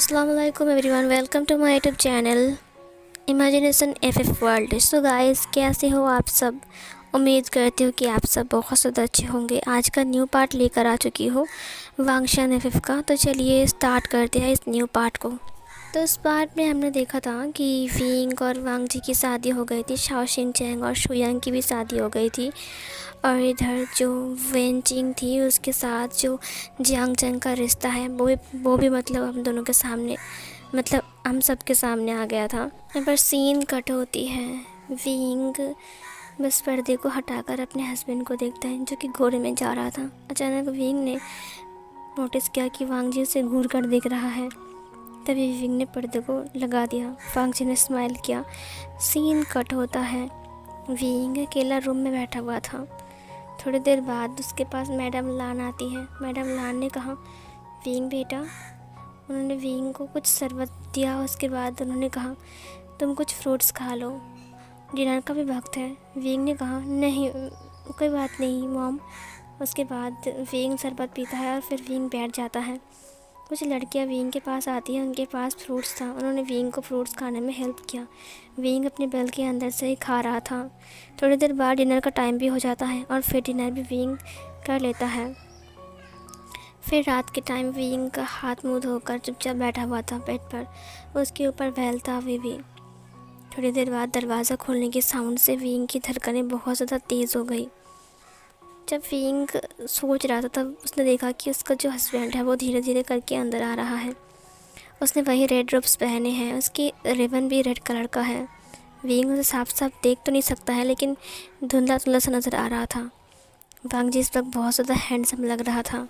Assalamualaikum everyone, welcome to my YouTube channel imagination FF world. So guys, कैसे हो आप सब। उम्मीद करती हूँ कि आप सब बहुत ज़्यादा अच्छे होंगे। आज का न्यू पार्ट लेकर आ चुकी हो वांगशान FF का। तो चलिए स्टार्ट करते हैं इस न्यू पार्ट को। तो इस पार्ट में हमने देखा था कि विंग और वांग जी की शादी हो गई थी, शाओ शिनचैंग और शुयांग की भी शादी हो गई थी। और इधर जो वेनचिंग थी उसके साथ जो जियांग चैंग का रिश्ता है वो भी मतलब हम दोनों के सामने, मतलब हम सब के सामने आ गया था। यहाँ पर सीन कट होती है। विंग बस पर्दे को हटाकर अपने हस्बैंड को देखता है जो कि घोड़े में जा रहा था। अचानक विंग ने नोटिस किया कि वांग जी उसे घूर कर देख रहा है। तभी विंग ने पर्दे को लगा दिया। वांग जी ने स्माइल किया। सीन कट होता है। विंग अकेला रूम में बैठा हुआ था। थोड़ी देर बाद उसके पास मैडम लान आती है। मैडम लान ने कहा, विंग बेटा। उन्होंने विंग को कुछ शरबत दिया। उसके बाद उन्होंने कहा, तुम कुछ फ्रूट्स खा लो, डिनर का भी वक्त है। विंग ने कहा, नहीं कोई बात नहीं मॉम। उसके बाद विंग शरबत पीता है और फिर विंग बैठ जाता है। कुछ लड़कियां विंग के पास आती हैं, उनके पास फ्रूट्स था। उन्होंने विंग को फ्रूट्स खाने में हेल्प किया। विंग अपने बेल के अंदर से ही खा रहा था। थोड़ी देर बाद डिनर का टाइम भी हो जाता है और फिर डिनर भी विंग कर लेता है। फिर रात के टाइम विंग का हाथ मुँह धोकर चुपचाप बैठा हुआ था बेड पर। उसके ऊपर वेल था अभी भी। थोड़ी देर बाद दरवाज़ा खोलने के साउंड से विंग की धड़कनें बहुत ज़्यादा तेज़ हो गई। जब विंग सोच रहा था तब उसने देखा कि उसका जो हस्बैंड है वो धीरे धीरे करके अंदर आ रहा है। उसने वही रेड रोब्स पहने हैं, उसकी रिबन भी रेड कलर का है। विंग उसे साफ साफ देख तो नहीं सकता है, लेकिन धुंधला धुंधला सा नज़र आ रहा था। वांग जी इस वक्त बहुत ज़्यादा हैंडसम लग रहा था।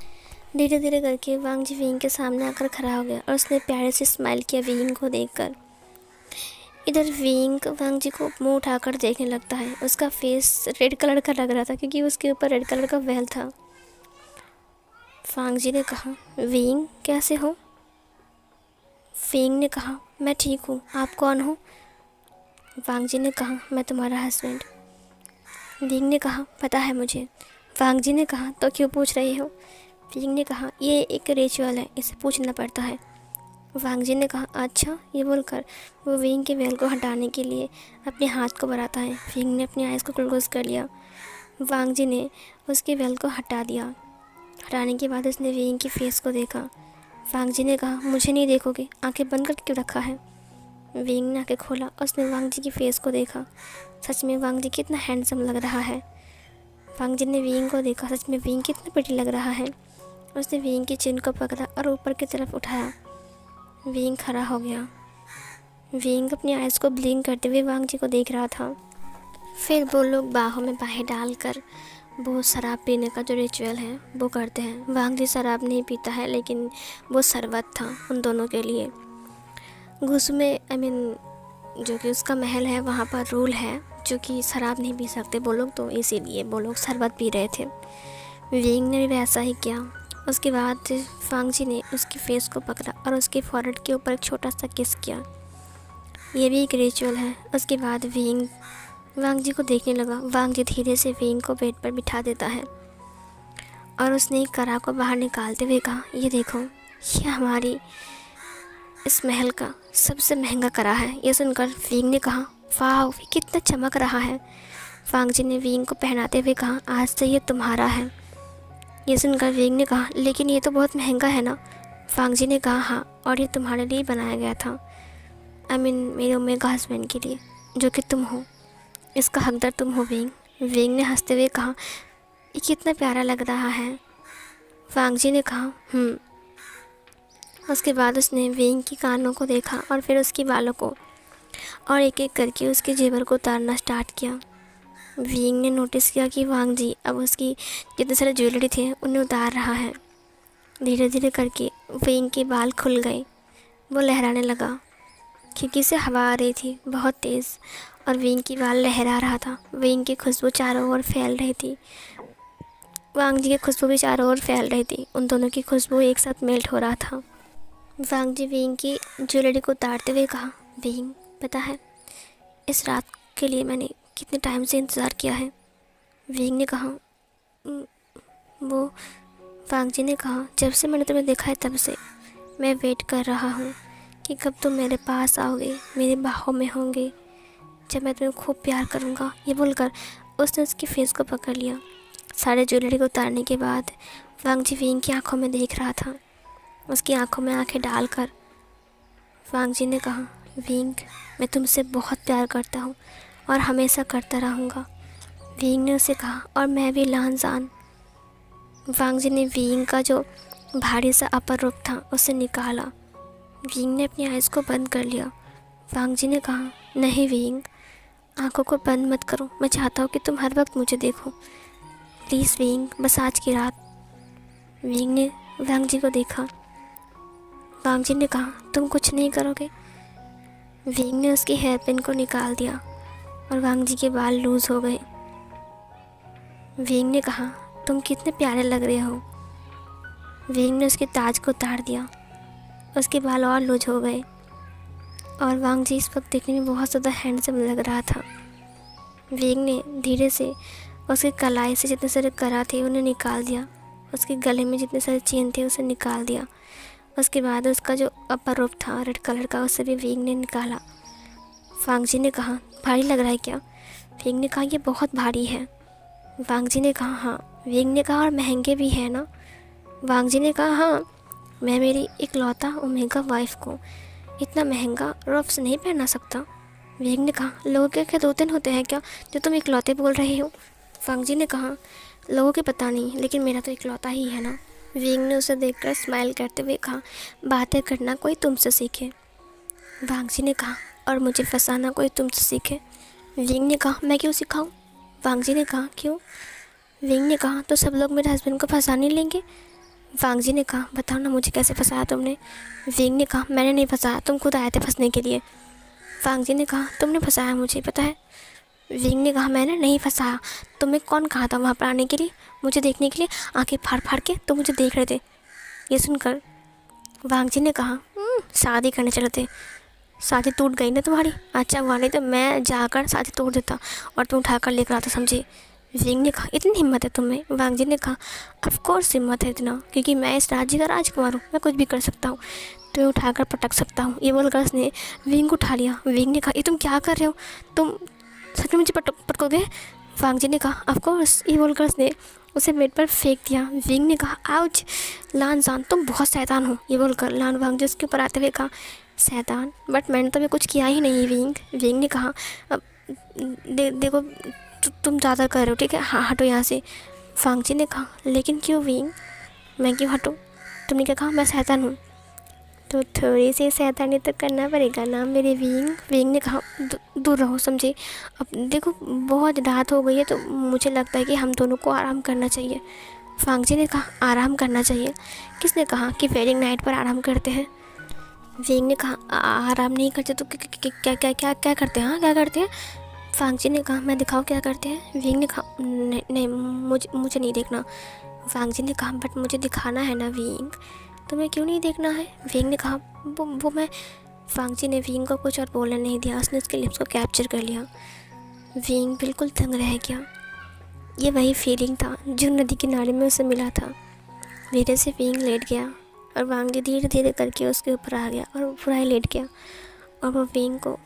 धीरे धीरे करके वांग जी विंग के सामने आकर खड़ा हो गया और उसने प्यारे से स्माइल किया विंग को देखकर। इधर विंग वांग जी को मुंह उठाकर देखने लगता है। उसका फेस रेड कलर का लग रहा था क्योंकि उसके ऊपर रेड कलर का वेल था। वांग जी ने कहा, विंग कैसे हो। विंग ने कहा, मैं ठीक हूँ, आप कौन हो। वांग जी ने कहा, मैं तुम्हारा हस्बैंड। विंग ने कहा, पता है मुझे। वांग जी ने कहा, तो क्यों पूछ रही हो। विंग ने कहा, ये एक रिचुअल है, इसे पूछना पड़ता है। वांग जी ने कहा, अच्छा। ये बोलकर वो विंग के वेल को हटाने के लिए अपने हाथ को बढ़ाता है। विंग ने अपनी आइज़ को क्लोज कर लिया। वांग जी ने उसके वेल को हटा दिया। हटाने के बाद उसने विंग की फेस को देखा। वांग जी ने कहा, मुझे नहीं देखोगे, आंखें बंद करके क्यों रखा है। विंग ने आंखें खोला। उसने वांग जी की फेस को देखा। सच में वांग जी कितना हैंडसम लग रहा है। वांग जी ने विंग को देखा। सच में विंग कितना प्रिटी लग रहा है। उसने विंग की चिन को पकड़ा और ऊपर की तरफ उठाया। विंग खड़ा हो गया। विंग अपनी आइज़ को ब्लिंक करते हुए वांग जी को देख रहा था। फिर वो लोग बाहों में बाहें डालकर वो शराब पीने का जो रिचुअल है वो करते हैं। वांग जी शराब नहीं पीता है, लेकिन वो शरबत था उन दोनों के लिए। घुस में जो कि उसका महल है, वहाँ पर रूल है जो कि शराब नहीं पी सकते वो लोग, तो इसीलिए वो लोग शरबत पी रहे थे। विंग ने भी वैसा ही किया। उसके बाद वांग जी ने उसकी फेस को पकड़ा और उसके फॉरहेड के ऊपर एक छोटा सा किस किया। ये भी एक रिचुअल है। उसके बाद विंग वांग जी को देखने लगा। वांग जी धीरे से विंग को बेड पर बिठा देता है और उसने एक कड़ा को बाहर निकालते हुए कहा, ये देखो, ये हमारी इस महल का सबसे महंगा कड़ा है। ये सुनकर विंग ने कहा, वाह, ये कितना चमक रहा है। वांग जी ने विंग को पहनाते हुए कहा, आज से ये तुम्हारा है। ये सुनकर विंग ने कहा, लेकिन ये तो बहुत महंगा है ना। वांग जी ने कहा, हाँ, और ये तुम्हारे लिए बनाया गया था। मेरे ओमेगा हस्बैंड के लिए, जो कि तुम हो। इसका हकदार तुम हो विंग। विंग ने हंसते हुए कहा, ये कितना प्यारा लग रहा है। वांग जी ने कहा, उसके बाद उसने विंग की कानों को देखा और फिर उसकी बालों को, और एक एक करके उसके जेवर को उतारना स्टार्ट किया। विंग ने नोटिस किया कि वांग जी अब उसकी जितने सारे ज्वेलरी थे उन्हें उतार रहा है। धीरे धीरे करके विंग के बाल खुल गए। वो लहराने लगा। खिड़की से हवा आ रही थी बहुत तेज़ और विंग की बाल लहरा रहा था। विंग की खुशबू चारों ओर फैल रही थी। वांग जी की खुशबू भी चारों ओर फैल रही थी। उन दोनों की खुशबू एक साथ मेल्ट हो रहा था। वांग जी विंग की ज्वेलरी को उतारते हुए कहा, विंग, पता है इस रात के लिए मैंने कितने टाइम से इंतज़ार किया है। विंग ने कहा, "वो।" वांग जी ने कहा, जब से मैंने तुम्हें देखा है तब से मैं वेट कर रहा हूँ कि कब तुम मेरे पास आओगे, मेरे बाहों में होंगे, जब मैं तुम्हें खूब प्यार करूँगा। ये बोलकर उसने उसकी फेस को पकड़ लिया। सारे ज्वेलरी को उतारने के बाद वांग जी विंग की आंखों में देख रहा था। उसकी आंखों में आंखें डालकर वांग जी ने कहा, विंग, मैं तुमसे बहुत प्यार करता हूँ और हमेशा करता रहूँगा। विंग ने उसे कहा, और मैं भी लानजान। वांग जी ने विंग का जो भारी सा अपर रूप था उसे निकाला। विंग ने अपनी आइज़ को बंद कर लिया। वांग जी ने कहा, नहीं विंग, आंखों को बंद मत करो, मैं चाहता हूँ कि तुम हर वक्त मुझे देखो। प्लीज़ विंग, बस आज की रात। विंग ने वांग जी को देखा। वांग जी ने कहा, तुम कुछ नहीं करोगे? विंग ने उसकी हेयर पिन को निकाल दिया और वांग जी के बाल लूज़ हो गए। विंग ने कहा, तुम कितने प्यारे लग रहे हो। विंग ने उसके ताज को उतार दिया। उसके बाल और लूज हो गए और वांग जी इस वक्त देखने में बहुत ज़्यादा हैंडसम लग रहा था। विंग ने धीरे से उसके कलाई से जितने सारे करा थे उन्हें निकाल दिया। उसके गले में जितने सारे चेन थे उसे निकाल दिया। उसके बाद उसका जो अपर रूप था रेड कलर का उसे भी विंग ने निकाला। वांग जी ने कहा, भारी लग रहा है क्या? विंग ने कहा, ये बहुत भारी है। वांग जी ने कहा, हाँ। विंग ने कहा, और महंगे भी है ना? वांग जी ने कहा, हाँ, मैं मेरी इकलौता ओमेगा वाइफ को इतना महंगा रॉब्स नहीं पहना सकता। विंग ने कहा, लोगों के क्या 2 दिन होते हैं क्या जो तुम इकलौते बोल रहे हो? वांग जी ने कहा, लोगों के पता नहीं, लेकिन मेरा तो इकलौता ही है ना। विंग ने उसे देखकर स्माइल करते हुए कहा, बातें करना कोई तुमसे सीखे। वांग जी ने कहा, और मुझे फंसाना कोई तुमसे सीखे। विंग ने कहा, मैं क्यों सिखाऊं? वांग जी ने कहा, क्यों? विंग ने कहा, तो सब लोग मेरे हस्बैंड को फंसा नहीं लेंगे? वांग जी ने कहा, बताओ ना मुझे कैसे फंसाया तुमने? विंग ने कहा, मैंने नहीं फंसाया, तुम खुद आए थे फंसने के लिए। वांग जी ने कहा, तुमने फंसाया मुझे पता है। विंग ने कहा, मैंने नहीं फंसाया। तुम्हें कौन कहा था वहाँ पर आने के लिए, मुझे देखने के लिए? आंखें फाड़ फाड़ के तुम मुझे देख रहे थे। ये सुनकर वांग जी ने कहा, शादी करने चले थे, शादी टूट गई ना तुम्हारी? अच्छा हुआ, नहीं तो मैं जाकर शादी तोड़ देता और तुम उठाकर लेकर आता, समझे? विंग ने कहा, इतनी हिम्मत है तुम्हें? वांग जी ने कहा, ऑफ कोर्स हिम्मत है इतना, क्योंकि मैं इस राज्य का राजकुमार हूँ, मैं कुछ भी कर सकता हूँ, तुम्हें उठाकर पटक सकता हूँ। ये बोलकर उसने विंग को उठा लिया। विंग ने कहा, ये तुम क्या कर रहे हो? तुम सच में मुझे पटकोगे? वांग जी ने कहा, ऑफ कोर्स। ये बोलकर उसने उसे बेड पर फेंक दिया। विंग ने कहा, आउच, लानजान, तुम बहुत शैतान हो। ये बोलकर लान वांग जी उसके ऊपर आते हुए कहा, शैतान? बट मैंने तो अभी कुछ किया ही नहीं। विंग ने कहा, देखो तुम ज़्यादा कर रहे हो, ठीक है, हाँ हटो यहाँ से। वांग जी ने कहा, लेकिन क्यों विंग, मैं क्यों हटूँ? तुमने क्या कहा, मैं शैतान हूँ? तो थोड़ी सी शैतानी तो करना पड़ेगा ना मेरे विंग। विंग ने कहा, दूर रहो, समझे? अब देखो बहुत रात हो गई है तो मुझे लगता है कि हम दोनों को आराम करना चाहिए। वांग जी ने कहा, आराम करना चाहिए? किसने कहा कि वेडिंग नाइट पर आराम करते हैं? विंग ने कहा, आराम नहीं करते तो क्या क्या क्या क्या करते हैं? हाँ, क्या करते हैं? वांग जी ने कहा, मैं दिखाऊँ क्या करते हैं? विंग ने कहा, नहीं नहीं, मुझे नहीं देखना। वांग जी ने कहा, बट मुझे दिखाना है ना विंग। तुम्हें क्यों नहीं देखना है? विंग ने कहा, वो मैं। वांग जी ने विंग को कुछ और बोलने नहीं दिया, उसने उसके लिप्स को कैप्चर कर लिया। विंग बिल्कुल दंग रह गया। ये वही फीलिंग था जो नदी किनारे में उसे मिला था। धीरे से विंग लेट गया और वांग जी धीरे धीरे करके उसके ऊपर आ गया और पूरा ही लेट गया और वो विंग को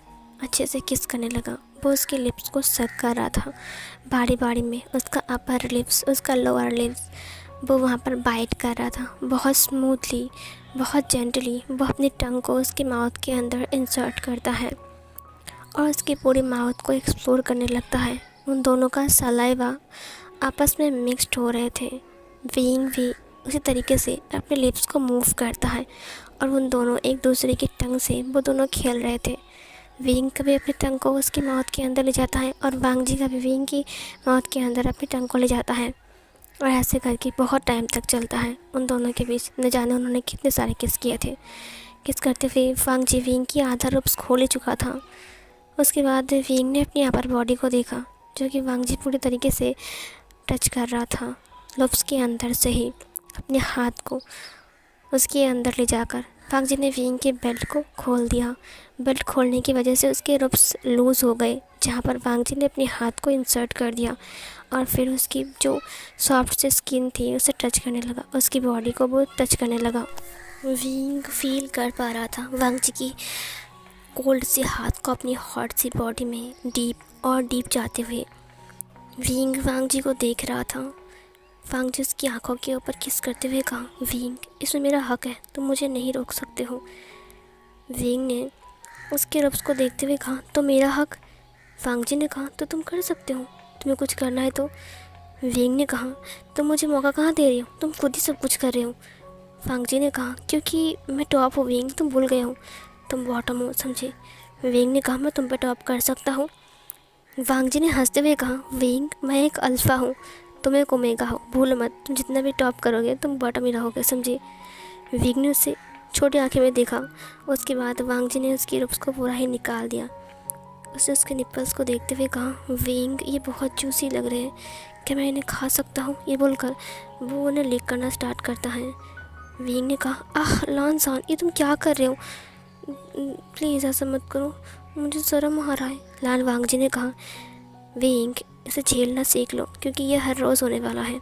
अच्छे से किस करने लगा। वो उसके लिप्स को सक कर रहा था बारी बारी में, उसका अपर लिप्स, उसका लोअर लिप्स, वो वहाँ पर बाइट कर रहा था बहुत स्मूथली, बहुत जेंटली। वो अपनी टंग को उसके माउथ के अंदर इंसर्ट करता है और उसके पूरे माउथ को एक्सप्लोर करने लगता है। उन दोनों का सलाइवा आपस में मिक्स्ड हो रहे थे। विंग भी उसी तरीके से अपने लिप्स को मूव करता है और उन दोनों एक दूसरे की टंग से वो दोनों खेल रहे थे। विंग कभी अपनी टंग को उसकी माउथ के अंदर ले जाता है और वांग जी कभी विंग की माउथ के अंदर अपनी टंग को ले जाता है और ऐसे करके बहुत टाइम तक चलता है उन दोनों के बीच। न जाने उन्होंने कितने सारे किस किए थे। किस करते हुए वांग जी विंग की आधा रूप्स खो ले चुका था। उसके बाद विंग ने अपनी अपर बॉडी को देखा जो कि वांग जी पूरी तरीके से टच कर रहा था। लुप्स के अंदर से ही अपने हाथ को उसके अंदर ले जाकर वांग जी ने विंग के बेल्ट को खोल दिया। बेल्ट खोलने की वजह से उसके रुप्स लूज़ हो गए, जहाँ पर वांग जी ने अपने हाथ को इंसर्ट कर दिया और फिर उसकी जो सॉफ्ट से स्किन थी उसे टच करने लगा, उसकी बॉडी को वो टच करने लगा। विंग फील कर पा रहा था वांग जी की कोल्ड से हाथ को अपनी हॉट सी बॉडी में डीप और डीप जाते हुए। विंग वांग जी को देख रहा था। वांग जी उसकी आंखों के ऊपर किस करते हुए कहा, विंग इसमें मेरा हक है, तुम मुझे नहीं रोक सकते हो। विंग ने उसके रब्स को देखते हुए कहा, तो मेरा हक। वांग जी ने कहा, तो तुम कर सकते हो, तुम्हें कुछ करना है तो। विंग ने कहा, तुम मुझे मौका कहाँ दे रहे हो, तुम खुद ही सब कुछ कर रहे हो। वांग जी ने कहा, क्योंकि मैं टॉप हूँ विंग, तुम भूल गए हो, तुम बॉटम हो, समझे। विंग ने कहा, मैं तुम पे टॉप कर सकता हूँ। वांग जी ने हंसते हुए कहा, विंग मैं एक अल्फ़ा हूँ, तुम एक ओमेगा हो, भूल मत, तुम जितना भी टॉप करोगे तुम बॉटम ही रहोगे, समझे। विंग ने उससे छोटी आंखें में देखा। उसके बाद वांग जी ने उसकी रुप्स को पूरा ही निकाल दिया। उसने उसके निप्पल्स को देखते हुए कहा, विंग ये बहुत जूसी लग रहे हैं, क्या मैं इन्हें खा सकता हूँ। ये बोलकर वो उन्हें लिक करना स्टार्ट करता है। विंग ने कहा, आह लॉन्सान, ये तुम क्या कर रहे हो, प्लीज़ ऐसा मत करो, मुझे शर्म आ रहा है। लाल वांग जी ने कहा, विंग इसे झेलना सीख लो, क्योंकि ये हर रोज़ होने वाला है।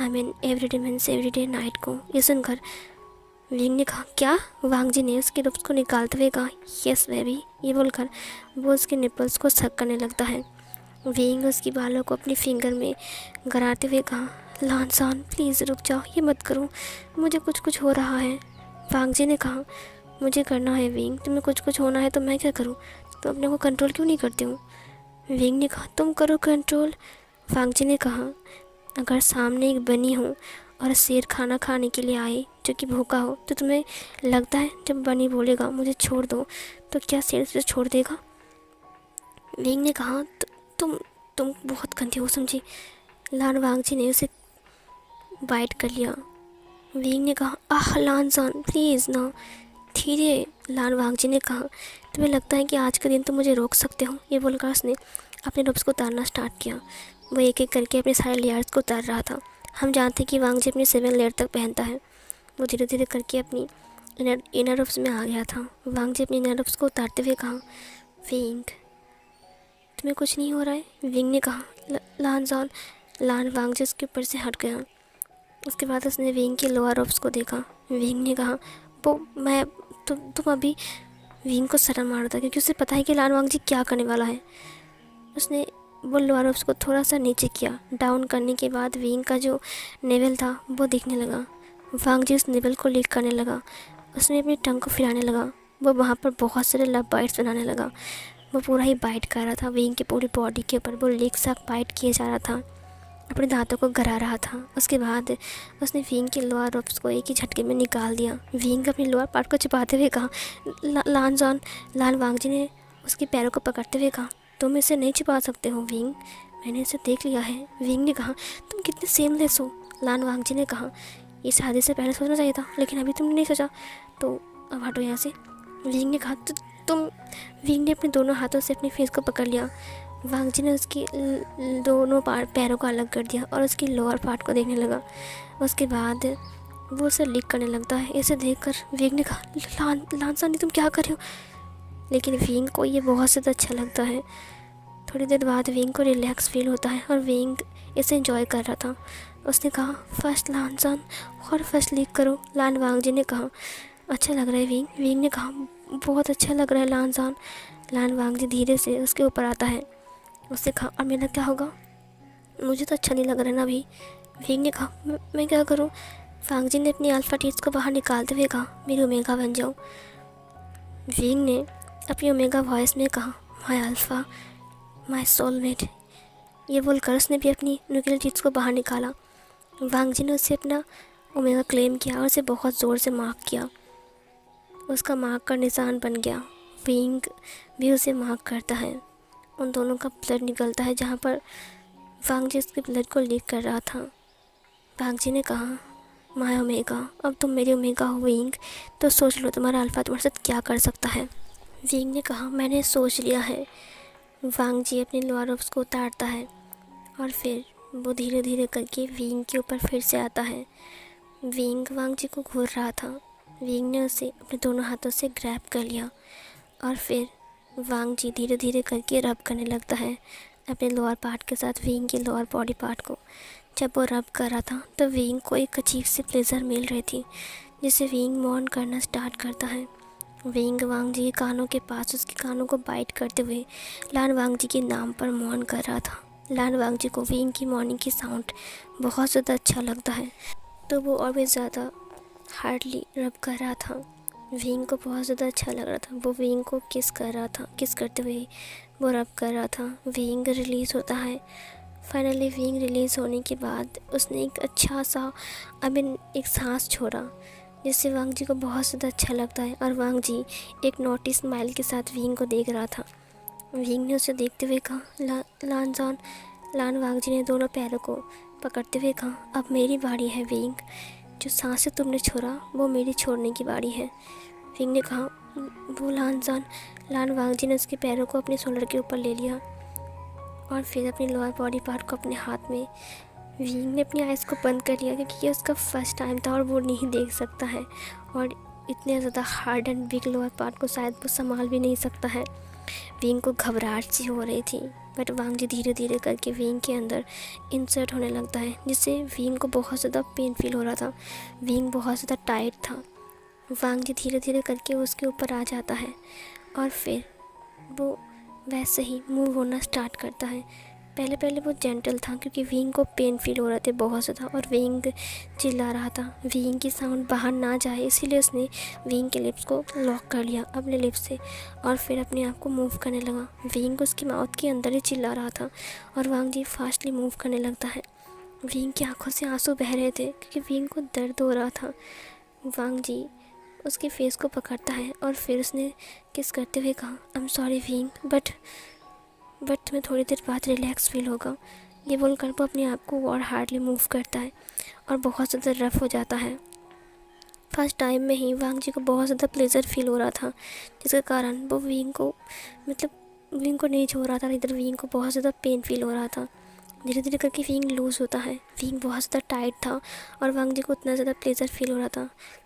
I mean everyday means everyday night को। ये सुनकर विंग ने कहा, क्या। वांग जी ने उसके लिप्स को निकालते हुए कहा, यस बेबी। ये बोलकर वो उसके निपल्स को सक करने लगता है। विंग उसकी बालों को अपनी फिंगर में गराते हुए कहा, लॉन्सान प्लीज़ रुक जाओ, ये मत करो, मुझे कुछ कुछ हो रहा है। वांग जी ने कहा, मुझे करना है विंग, तुम्हें कुछ कुछ होना है तो मैं क्या करूँ, तुम अपने को कंट्रोल क्यों नहीं करते हो। विंग ने कहा, तुम करो कंट्रोल। वांग जी ने कहा, अगर सामने एक बनी हो और शेर खाना खाने के लिए आए जो कि भूखा हो, तो तुम्हें लगता है जब बनी बोलेगा मुझे छोड़ दो, तो क्या शेर उसे छोड़ देगा। विंग ने कहा, तुम तुम बहुत गंदे हो, समझी। लान वांग जी ने उसे बाइट कर लिया। विंग ने कहा, आह लानसान प्लीज़ ना, धीरे। लान वांग जी ने कहा, तुम्हें लगता है कि आज के दिन तुम मुझे रोक सकते हो। ये बोलकर उसने अपने रब्स को उतारना स्टार्ट किया। वो एक एक करके अपने सारे लेयर्स को उतार रहा था। हम जानते हैं कि वांग जी अपने 7 लेयर तक पहनता है। वो धीरे धीरे करके अपनी इनर रब्स में आ गया था। वांग जी अपने इनर रब्स को उतारते हुए कहा, विंग तुम्हें कुछ नहीं हो रहा है। विंग ने कहा, लानजान। लान वांग जी उसके ऊपर से हट गया। उसके बाद उसने विंग के लोअर रब्स को देखा। विंग ने कहा, वो मैं तुम अभी। विंग को शर्म आ रहा था क्योंकि उसे पता है कि लान वांग जी क्या करने वाला है। उसने वो लोअर रब्स को थोड़ा सा नीचे किया। डाउन करने के बाद विंग का जो नेवल था वो दिखने लगा। वांग जी उस नेवल को लीक करने लगा। उसने अपनी टंग को फिराने लगा। वो वहाँ पर बहुत सारे लव बाइट्स बनाने लगा। वो पूरा ही बाइट कर रहा था विंग की पूरी बॉडी के ऊपर। वो लीक सा बाइट किए जा रहा था, अपने दांतों को गरा रहा था। उसके बाद उसने विंग के लोअर रब्स को एक ही झटके में निकाल दिया। विंग अपने लोअर पार्ट को छिपाते हुए कहा, लान वांग जी ने उसके पैरों को पकड़ते हुए कहा, तुम इसे नहीं छिपा सकते हो विंग, मैंने इसे देख लिया है। विंग ने कहा, तुम कितने सेमलेस हो। लान वांग जी ने कहा, ये शादी से पहले सोचना चाहिए था, लेकिन अभी तुमने नहीं सोचा, तो अब हटो यहाँ से। विंग ने कहा, तुम। विंग ने अपने दोनों हाथों से अपने फेस को पकड़ लिया। वांग जी ने उसकी दोनों पैरों को अलग कर दिया और उसकी लोअर पार्ट को देखने लगा। उसके बाद वो उसे लिक करने लगता है। इसे देखकर विंग ने कहा, लानसानी तुम क्या कर रहे हो। लेकिन विंग को ये बहुत ज़्यादा अच्छा लगता है। थोड़ी देर बाद विंग को रिलैक्स फील होता है और विंग इसे एंजॉय कर रहा था। उसने कहा, फर्स्ट लानसान और फर्स्ट लीक करो। लान वांग जी ने कहा, अच्छा लग रहा है विंग। विंग ने कहा, बहुत अच्छा लग रहा है लानसान। लान वांग जी धीरे से उसके ऊपर आता है। उसने कहा, और मेरा क्या होगा, मुझे तो अच्छा नहीं लग रहा है ना अभी। विंग ने कहा, मैं क्या करूं। वांग जी ने अपनी अल्फ़ा टीट्स को बाहर निकालते हुए कहा, मेरी ओमेगा बन जाओ। विंग ने अपनी ओमेगा वॉइस में कहा, माय अल्फ़ा, माय सोलमेट। ये बोलकर उसने भी अपनी न्यूक्लियर टीट्स को बाहर निकाला। वांग जी ने उससे अपना ओमेगा क्लेम किया और उसे बहुत ज़ोर से मार्क किया। उसका मार्क का निशान बन गया। विंग भी उसे मार्क करता है। उन दोनों का ब्लड निकलता है जहाँ पर वांग जी उसके ब्लड को लीक कर रहा था। वांग जी ने कहा, माय ओमेगा, अब तुम मेरी ओमेगा हो विंग, तो सोच लो तुम्हारा अल्फ़ा तुम्हारे साथ क्या कर सकता है। विंग ने कहा, मैंने सोच लिया है। वांग जी अपने लोअर रब्स को उतारता है और फिर वो धीरे धीरे करके विंग के ऊपर फिर से आता है। विंग वांग जी को घूर रहा था। विंग ने उसे अपने दोनों हाथों से ग्रैब कर लिया और फिर वांग जी धीरे धीरे करके रब करने लगता है अपने लोअर पार्ट के साथ विंग के लोअर बॉडी पार्ट को। जब वो रब कर रहा था तो विंग को एक अजीब सी प्लेजर मिल रही थी, जिसे विंग मौन करना स्टार्ट करता है। विंग वांग जी के कानों के पास उसके कानों को बाइट करते हुए लान वांग जी के नाम पर मौन कर रहा था। लान वांग जी को विंग की मॉर्निंग की साउंड बहुत ज़्यादा अच्छा लगता है, तो वो और भी ज़्यादा हार्डली रब कर रहा था। विंग को बहुत ज़्यादा अच्छा लग रहा था। वो विंग को किस कर रहा था, किस करते हुए वो रब कर रहा था। विंग रिलीज़ होता है। फाइनली विंग रिलीज़ होने के बाद उसने एक अच्छा सा एक सांस छोड़ा, जिससे वांग जी को बहुत ज़्यादा अच्छा लगता है। और वांग जी एक नोटी स्माइल के साथ विंग को देख रहा था। विंग ने उसे देखते हुए कहा, लान वांग जी ने दोनों पैरों को पकड़ते हुए कहा, अब मेरी बारी है विंग। जो सांसें तुमने छोड़ा वो मेरी छोड़ने की बारी है। विंग ने कहा, वो लान वांग जी ने उसके पैरों को अपने शोल्डर के ऊपर ले लिया और फिर अपनी लोअर बॉडी पार्ट को अपने हाथ में। विंग ने अपनी आइज़ को बंद कर लिया, क्योंकि ये उसका फर्स्ट टाइम था और वो नहीं देख सकता है, और इतने ज़्यादा hard and big lower part को शायद वो संभाल भी नहीं सकता है। विंग को घबराहट सी हो रही थी, बट वांग जी धीरे धीरे करके विंग के अंदर इंसर्ट होने लगता है, जिससे विंग को बहुत ज़्यादा पेन फील हो रहा था। विंग बहुत ज़्यादा टाइट था। वांग जी धीरे धीरे करके उसके ऊपर आ जाता है और फिर वो वैसे ही मूव होना स्टार्ट करता है। पहले पहले वो जेंटल था, क्योंकि विंग को पेन फील हो रहे थे बहुत ज़्यादा, और विंग चिल्ला रहा था। विंग की साउंड बाहर ना जाए, इसीलिए उसने विंग के लिप्स को लॉक कर लिया अपने लिप्स से, और फिर अपने आप को मूव करने लगा। विंग उसकी माउथ के अंदर ही चिल्ला रहा था और वांग जी फास्टली मूव करने लगता है। विंग की आंखों से आंसू बह रहे थे, क्योंकि विंग को दर्द हो रहा था। वांग जी उसके फेस को पकड़ता है और फिर उसने किस करते हुए कहा, I am sorry wing, but तुम्हें थोड़ी देर बाद रिलैक्स फील होगा। ये बोलकर वो अपने आप को और हार्डली मूव करता है और बहुत ज़्यादा रफ हो जाता है। फर्स्ट टाइम में ही वांग जी को बहुत ज़्यादा प्लेजर फील हो रहा था, जिसके कारण वो विंग को नहीं छोड़ रहा था। इधर विंग को बहुत ज़्यादा पेन फील हो रहा था। धीरे धीरे करके विंग लूज़ होता है। विंग बहुत ज़्यादा टाइट था और वांग जी को उतना ज़्यादा प्लेजर फील हो रहा था।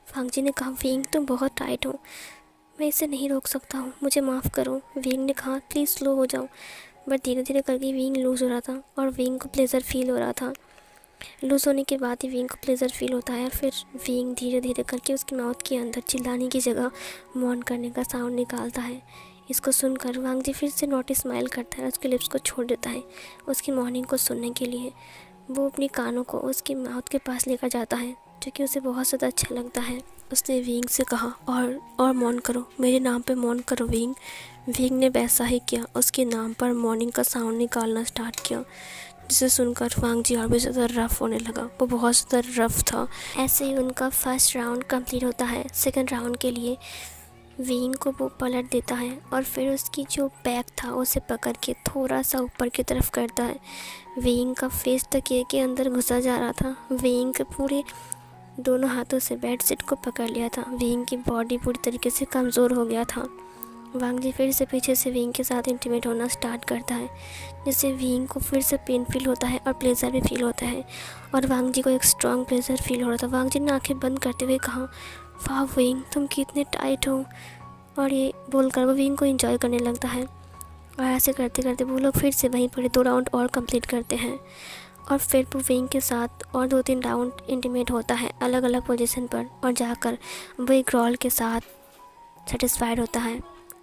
वांग जी ने कहा, विंग तुम बहुत टाइट हो, मैं इसे नहीं रोक सकता हूँ, मुझे माफ़ करो। विंग ने कहा, प्लीज़ स्लो हो जाओ। बट धीरे धीरे करके विंग लूज़ हो रहा था और विंग को प्लेजर फील हो रहा था। लूज़ होने के बाद ही विंग को प्लेजर फील होता है। फिर विंग धीरे धीरे करके उसकी माउथ के अंदर चिल्लाने की जगह मौन करने का साउंड निकालता है। इसको सुनकर वांग जी फिर से नोटी स्माइल करता है, उसके लिप्स को छोड़ देता है उसकी मॉर्निंग को सुनने के लिए। वो अपनी कानों को उसकी माउथ के पास लेकर जाता है, जो कि उसे बहुत ज़्यादा अच्छा लगता है। उसने विंग से कहा, और मौन करो, मेरे नाम पे मौन करो विंग। विंग ने वैसा ही किया, उसके नाम पर मॉर्निंग का साउंड निकालना स्टार्ट किया, जिसे सुनकर वांग जी और भी ज़्यादा रफ होने लगा। वो बहुत ज़्यादा रफ था। ऐसे ही उनका फर्स्ट राउंड कंप्लीट होता है। सेकंड राउंड के लिए विंग को वो पलट देता है और फिर उसकी जो बैक था उसे पकड़ के थोड़ा सा ऊपर की तरफ करता है। विंग का फेस तकिए के अंदर घुसा जा रहा था। विंग के पूरे दोनों हाथों से बेड शीट को पकड़ लिया था। विंग की बॉडी पूरी तरीके से कमज़ोर हो गया था। वांग जी फिर से पीछे से विंग के साथ इंटीमेट होना स्टार्ट करता है, जिससे विंग को फिर से पेन फील होता है और प्लेजर भी फील होता है, और वांग जी को एक स्ट्रॉन्ग प्लेजर फील हो रहा था। वांग जी ने आंखें बंद करते हुए कहा, वाह विंग तुम कितने टाइट हो, और ये बोलकर वो विंग को एंजॉय करने लगता है। और ऐसे करते करते वो लोग फिर से वहीं पर 2 राउंड और कंप्लीट करते हैं, और फिर वो विंग के साथ और 2-3 राउंड इंटीमेट होता है अलग अलग पोजीशन पर, और जाकर वो एक रॉल के साथ सेटिस्फाइड होता है।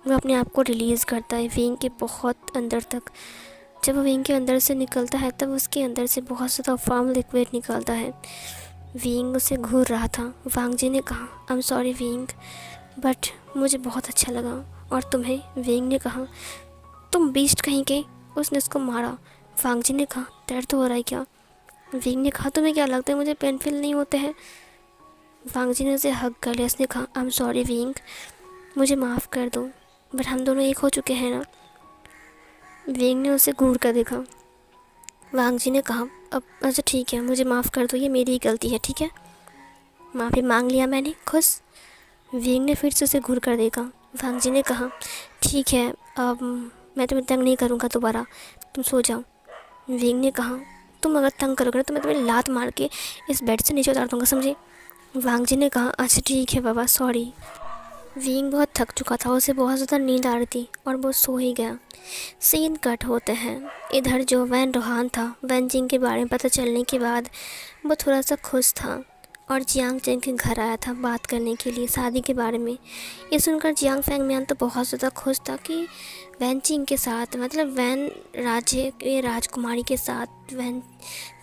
वो अपने आप को रिलीज़ करता है विंग के बहुत अंदर तक। जब वो विंग के अंदर से निकलता है तब उसके अंदर से बहुत ज़्यादा फार्म लिक्विड निकलता है। विंग उसे घूर रहा था। वांग जी ने कहा, I am sorry wing, but मुझे बहुत अच्छा लगा। और तुम्हें? विंग ने कहा, तुम बीस्ट कहीं के। उसने उसको मारा। वांग जी ने कहा, दर्द हो रहा है क्या? विंग ने कहा, तुम्हें क्या लगता है मुझे पेन फील नहीं होते हैं? वांग जी ने उसे हग कर लिया। उसने कहा, आई एम सॉरी विंग, मुझे माफ़ कर दो, बट हम दोनों एक हो चुके हैं ना। विंग ने उसे घूर कर देखा। वांग जी ने कहा, अब अच्छा ठीक है, मुझे माफ़ कर दो, ये मेरी ही गलती है, ठीक है, माफ़ी मांग लिया मैंने, खुश। विंग ने फिर से उसे घूर कर देखा। वांग जी ने कहा, ठीक है, अब मैं तुम्हें तंग नहीं करूँगा दोबारा, तुम सो जाओ। विंग ने कहा, तुम अगर तंग करोगे ना तो मैं तुम्हें लात मार के इस बेड से नीचे उतार दूँगा, समझे? वांग जी ने कहा, अच्छा ठीक है बाबा, सॉरी। विंग बहुत थक चुका था, उसे बहुत ज़्यादा नींद आ रही थी और वो सो ही गया। सीन कट होते हैं। इधर जो वैन रोहान था, वैन जिंग के बारे में पता चलने के बाद वो थोड़ा सा खुश था, और जियांग चैंग के घर आया था बात करने के लिए शादी के बारे में। ये सुनकर जियांग फैंगमियान तो बहुत ज़्यादा खुश था कि वैन चिंग के साथ, मतलब वैन राज्य के राजकुमारी के साथ वैन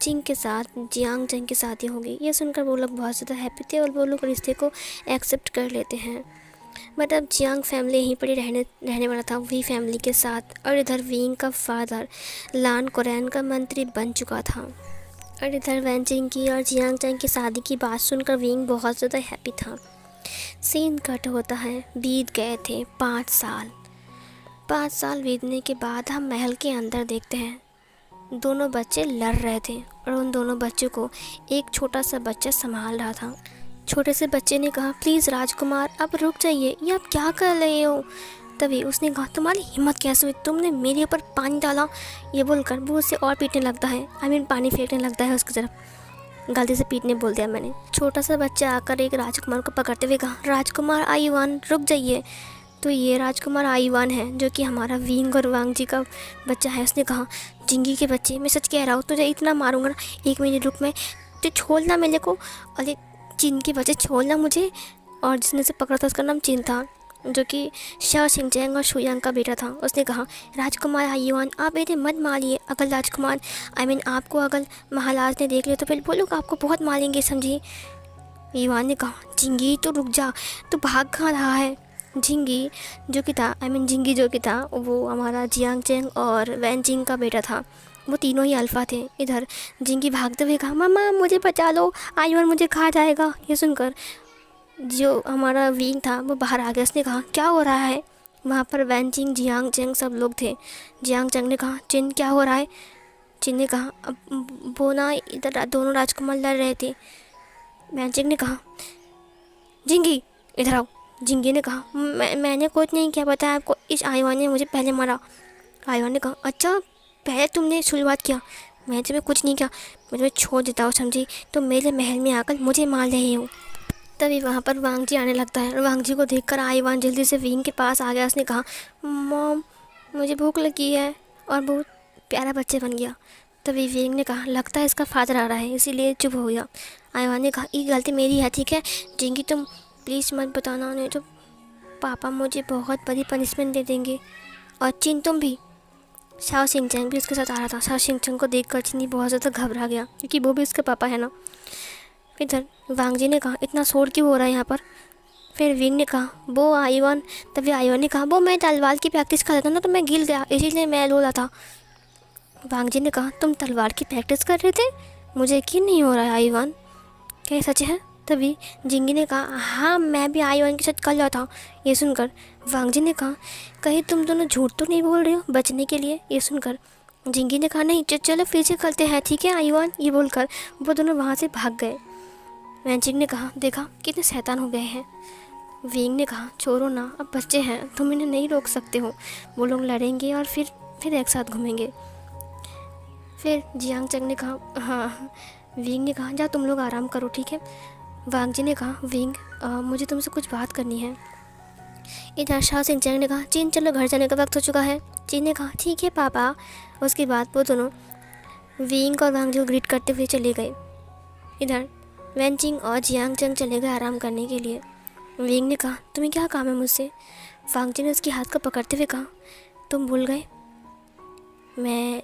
चिंग के साथ जियांग चैंग की शादी होगी। ये सुनकर वो लोग बहुत ज़्यादा हैप्पी थे और वो लोग रिश्ते को एक्सेप्ट कर लेते हैं। बट अब जियांग फैमिली यहीं पर ही रहने वाला था वी फैमिली के साथ। और इधर विंग का फादर लान कोरैन का मंत्री बन चुका था। और इधर वैन चिंग की और जियांग चैंग की शादी की बात सुनकर विंग बहुत ज़्यादा हैप्पी था। सीन कट होता है, बीत गए थे 5 साल। 5 साल बीतने के बाद हम महल के अंदर देखते हैं दोनों बच्चे लड़ रहे थे और उन दोनों बच्चों को एक छोटा सा बच्चा संभाल रहा था। छोटे से बच्चे ने कहा, प्लीज़ राजकुमार आप रुक जाइए, ये आप क्या कर रहे हो। तभी उसने कहा, तुम्हारी हिम्मत कैसे हुई, तुमने मेरे ऊपर पानी डाला। ये बोलकर वो उससे और पीटने लगता है, पानी फेंकने लगता है उसकी तरफ। गलती से पीटने बोल दिया मैंने। छोटा सा बच्चा आकर एक राजकुमार को पकड़ते हुए कहा, राजकुमार आयुवान रुक जाइए। तो ये राजकुमार आयुवान है जो कि हमारा विंग और वांग जी का बच्चा है। उसने कहा, जिंगी के बच्चे मैं सच कह रहा हूँ, तुझे इतना मारूंगा ना, 1 मिनट रुक, मैं तो छोड़ना मेरे को। अरे चिन के बच्चे छोड़ना मुझे। और जिसने से पकड़ा था उसका नाम चिन था, जो कि शाओ शिंगचैंग और शुयांग का बेटा था। उसने कहा, राजकुमार आयुवान आप इन्हें मत मारिए। अगर राजकुमार आपको अगर महाराज ने देख लिया तो फिर वो लोग आपको बहुत मारेंगे, समझिए। युवान ने कहा, झिंगी तो रुक जा, तो भाग कहाँ रहा है। झिंगी जो कि था झिंगी जो कि था वो हमारा जियांग चैंग और वैन चिंग का बेटा था। वो तीनों ही अल्फ़ा थे। इधर झिंगी भागते हुए कहा, मम्मा मुझे बचा लो, आयुवान मुझे खा जाएगा। ये सुनकर जो हमारा विंग था वो बाहर आ गया। उसने कहा, क्या हो रहा है। वहाँ पर वैन चिंग जियांग चैंग सब लोग थे। जियांग चैंग ने कहा, चिन क्या हो रहा है। चिन ने कहा, अब वो ना इधर दोनों राजकुमार लड़ रहे थे। वैन चिंग ने कहा, झिंगी इधर आओ। झिंगी ने कहा, मैंने कुछ नहीं किया, बताया आपको, इस आयुवान ने मुझे पहले मारा। आयुवान ने कहा, अच्छा पहले तुमने शुरुआत किया, मैंने तुम्हें कुछ नहीं किया, मैं तुम्हें छोड़ देता हूँ, समझी। तो मेरे महल में आकर मुझे मार रहे हो। तभी वहाँ पर वांग जी आने लगता है और वांग जी को देखकर आयुवान जल्दी से विंग के पास आ गया। उसने कहा, मॉम मुझे भूख लगी है, और बहुत प्यारा बच्चे बन गया। तभी विंग ने कहा, लगता है इसका फादर आ रहा है, इसीलिए चुप हो गया। आयुवान ने कहा, ये गलती मेरी है, ठीक है जिंगी, तुम प्लीज़ मत बताना, नहीं तो पापा मुझे बहुत बड़ी पनिशमेंट दे देंगे। और चिन तुम भी। शाओ शिंगचैंग भी उसके साथ आ रहा था। शाओ शिंगचैंग को देखकर चिनी बहुत ज़्यादा घबरा गया, क्योंकि वो भी उसके पापा है ना। इधर वांग जी ने कहा, इतना शोर क्यों हो रहा है यहाँ पर। फिर विंग ने कहा, वो आयुवान। तभी आयुवान ने कहा, वो मैं तलवार की प्रैक्टिस कर रहा था ना, तो मैं गिर गया, इसीलिए मैं रो रहा था। वांग जी ने कहा, तुम तलवार की प्रैक्टिस कर रहे थे, मुझे यकीन नहीं हो रहा है आयुवान, क्या ये सच है। तभी जिंगी ने कहा, हाँ मैं भी आयुवान के साथ कर रहा था। ये सुनकर वांग जी ने कहा, कहीं तुम दोनों झूठ तो नहीं बोल रहे हो बचने के लिए। ये सुनकर जिंगी ने कहा, नहीं चलो फिर से करते हैं, ठीक है आयुवान। ये बोलकर वो दोनों वहाँ से भाग गए। वैनचिंग ने कहा, देखा कितने शैतान हो गए हैं। विंग ने कहा, छोड़ो ना, अब बच्चे हैं, तुम इन्हें नहीं रोक सकते हो, वो लोग लड़ेंगे और फिर एक साथ घूमेंगे। फिर जियांग चैंग ने कहा, हाँ। विंग ने कहा, जाओ तुम लोग आराम करो, ठीक है। वांग जी ने कहा, विंग मुझे तुमसे कुछ बात करनी है। इधर शाओ शिंगचैंग ने कहा, चिन चलो घर जाने का वक्त हो चुका है। चिन ने कहा, ठीक है पापा। उसके बाद वो दोनों विंग और वांग जी को ग्रीट करते हुए चले गए। इधर वैन चिंग और जियांग चैंग चले गए आराम करने के लिए। विंग ने कहा, तुम्हें क्या काम है मुझसे। वांग जी ने उसके हाथ को पकड़ते हुए कहा, तुम भूल गए मैं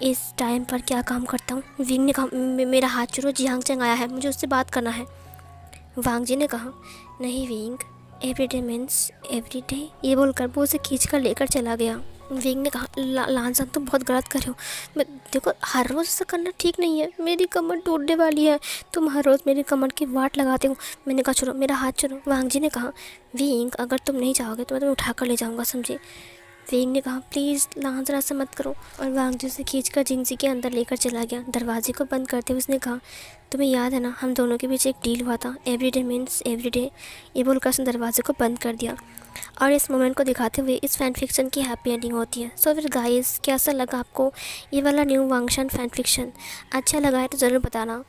इस टाइम पर क्या काम करता हूँ। विंग ने कहा, मेरा हाथ छोड़ो, जियांग चैंग आया है, मुझे उससे बात करना है। वांग जी ने कहा, नहीं विंग, एवरीडे मीन्स एवरीडे। ये बोलकर वो उसे खींच कर लेकर चला गया। विंग ने कहा, लानसन तुम बहुत गलत कर रहे हो, मैं देखो हर रोज़ ऐसा करना ठीक नहीं है, मेरी कमर टूटने वाली है, तुम हर रोज़ मेरी कमर की वाट लगाते हो। मैंने कहा, छोड़ो मेरा हाथ छोड़ो। वांग जी ने कहा, विंग अगर तुम नहीं चाहोगे तो मैं तुम्हें उठा कर ले जाऊँगा, समझे। विंग ने कहा, प्लीज़ लान जरा से मत करो। और वांग जी उसे खींच कर जिंगजी के अंदर लेकर चला गया। दरवाजे को बंद करते हुए उसने कहा, तुम्हें याद है ना, हम दोनों के बीच एक डील हुआ था, एवरीडे मीन्स एवरीडे। ये बोलकर उसने दरवाजे को बंद कर दिया। और इस मोमेंट को दिखाते हुए इस फैन फिक्शन की हैप्पी एंडिंग होती है। सो फिर गाइस, कैसा लगा आपको ये वाला न्यू वांगशान फैन फिक्शन। अच्छा लगा है तो ज़रूर बताना।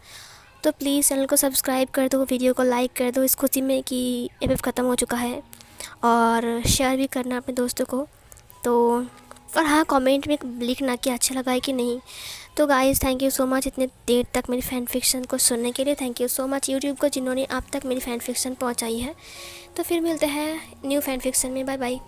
तो प्लीज़ चैनल को सब्सक्राइब कर दो, वीडियो को लाइक कर दो इस खुशी में कि एपिसोड ख़त्म हो चुका है, और शेयर भी करना अपने दोस्तों को। तो और हाँ, कमेंट में लिखना कि अच्छा लगा है कि नहीं। तो guys thank you so much इतने देर तक मेरी फ़ैन फिक्शन को सुनने के लिए। Thank you so much YouTube को, जिन्होंने आप तक मेरी फ़ैन फिक्शन पहुँचाई है। तो फिर मिलते हैं न्यू फ़ैन फिक्शन में। Bye bye.